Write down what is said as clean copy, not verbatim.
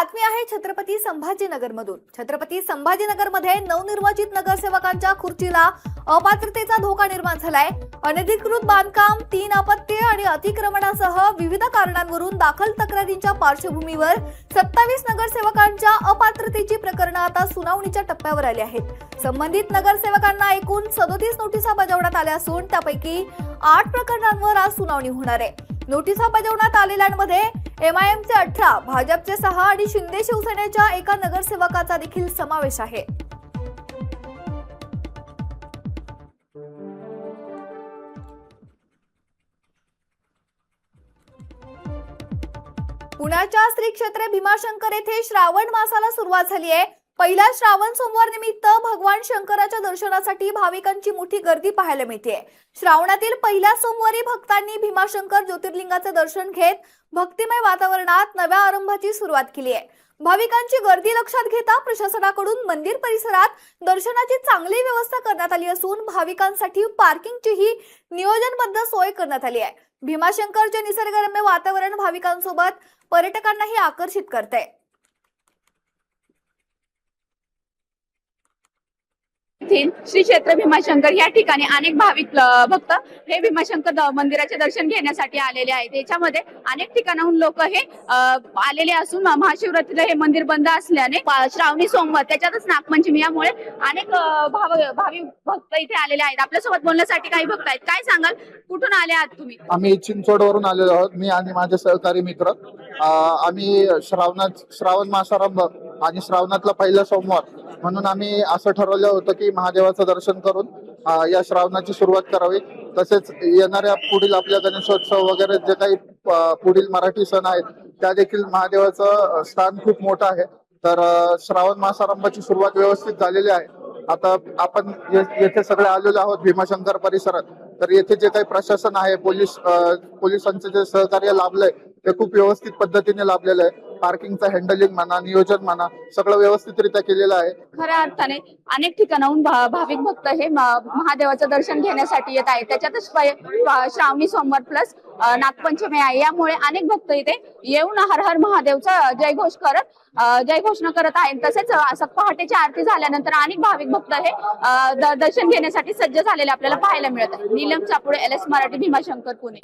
बातमी आहे छत्रपती संभाजीनगरमधून। छत्रपती संभाजीनगरमध्ये नवनिर्वाचित नगरसेवकांच्या खुर्चीला अपात्रतेचा धोका निर्माण झालाय। अनधिकृत बांधकाम, 3 अपत्ये आणि अतिक्रमणासह विविध कारणांवरून दाखल तक्रारींच्या पार्श्वभूमीवर 27 नगरसेवकांच्या अपात्रतेची प्रकरणे आता सुनावणीच्या टप्प्यावर आली आहेत। संबंधित नगरसेवकांना एकूण 37 नोटिसा बजावण्यात आल्या असून त्यापैकी 8 प्रकरणांवर आज सुनावणी होणार आहे। नोटिसा बजावण्यात आलेल्यांमध्ये MIMचे 18, भाजपचे 6 आणि शिंदे शिवसेनेच्या एका नगरसेवकाचा देखील समावेश आहे। पुण्याच्या श्री क्षेत्र भीमाशंकर येथे श्रावण मासाला सुरुवात झाली आहे। पहिला श्रावण सोमवार निमित्त भगवान शंकराच्या दर्शनासाठी भाविकांची मोठी गर्दी पाहायला मिळते। श्रावणातील पहिल्या सोमवारी भक्तांनी भीमाशंकर ज्योतिर्लिंगाचे दर्शन घेत भक्तिमय वातावरणात नव्या आरंभाची सुरुवात केली आहे। भाविकांची गर्दी लक्षात घेता प्रशासनाकडून मंदिर परिसरात दर्शनाची चांगली व्यवस्था करण्यात आली असून भाविकांसाठी पार्किंगचीही नियोजनबद्ध सोय करण्यात आली आहे। भीमाशंकरचे निसर्गरम्य वातावरण भाविकांसोबत पर्यटकांनाही आकर्षित करते। श्री क्षेत्र भीमाशंकर या ठिकाणी अनेक भाविक भक्त हे भीमाशंकर मंदिराचे दर्शन घेण्यासाठी आलेले आहेत। त्याच्यामध्ये अनेक ठिकाणाहून लोक हे आलेले असून महाशिवरात्रीला हे मंदिर बंद असल्याने श्रावणी सोमवार त्याच्यातच नागपंचमी यामुळे अनेक भाविक भक्त इथे आलेले आहेत। आपल्यासोबत बोलण्यासाठी काही भक्त आहेत। काय सांगाल, कुठून आले आहात तुम्ही? आम्ही चिंचवडवरून आलेलो आहोत, मी आणि माझे सहकारी मित्र। आम्ही श्रावण मासारंभ आणि श्रावणातला पहिला सोमवार म्हणून आम्ही असं ठरवलं होतं की महादेवाचं दर्शन करून या श्रावणाची सुरुवात करावी। तसेच येणाऱ्या पुढील आपल्या गणेशोत्सव वगैरे जे काही पुढील मराठी सण आहेत त्या देखील महादेवाचं स्थान खूप मोठं आहे। तर श्रावण मासारंभाची सुरुवात व्यवस्थित झालेली आहे। आता आपण येथे सगळे आलेलो आहोत भीमाशंकर परिसरात। तर येथे जे काही प्रशासन आहे, पोलिसांचे जे सहकार्य लाभलंय ते खूप व्यवस्थित पद्धतीने लाभलेलं आहे। पार्किंगचं हँडलिंग म्हणा, नियोजन म्हणा, सगळं व्यवस्थितरित्या केलेलं आहे। खऱ्या अर्थाने अनेक ठिकाणाहून भाविक भक्त हे महादेवाचं दर्शन घेण्यासाठी येत आहेत। त्याच्यातच श्रावणी सोमवार प्लस नागपंचमी आहे, यामुळे अनेक भक्त इथे येऊन हर हर महादेवचा जयघोषणा करत आहेत। तसेच पहाटेची आरती झाल्यानंतर अनेक भाविक भक्त हे दर्शन घेण्यासाठी सज्ज झालेले आपल्याला पाहायला मिळत आहे। नीलम चापुडे, LS मराठी, भीमाशंकर, पुणे।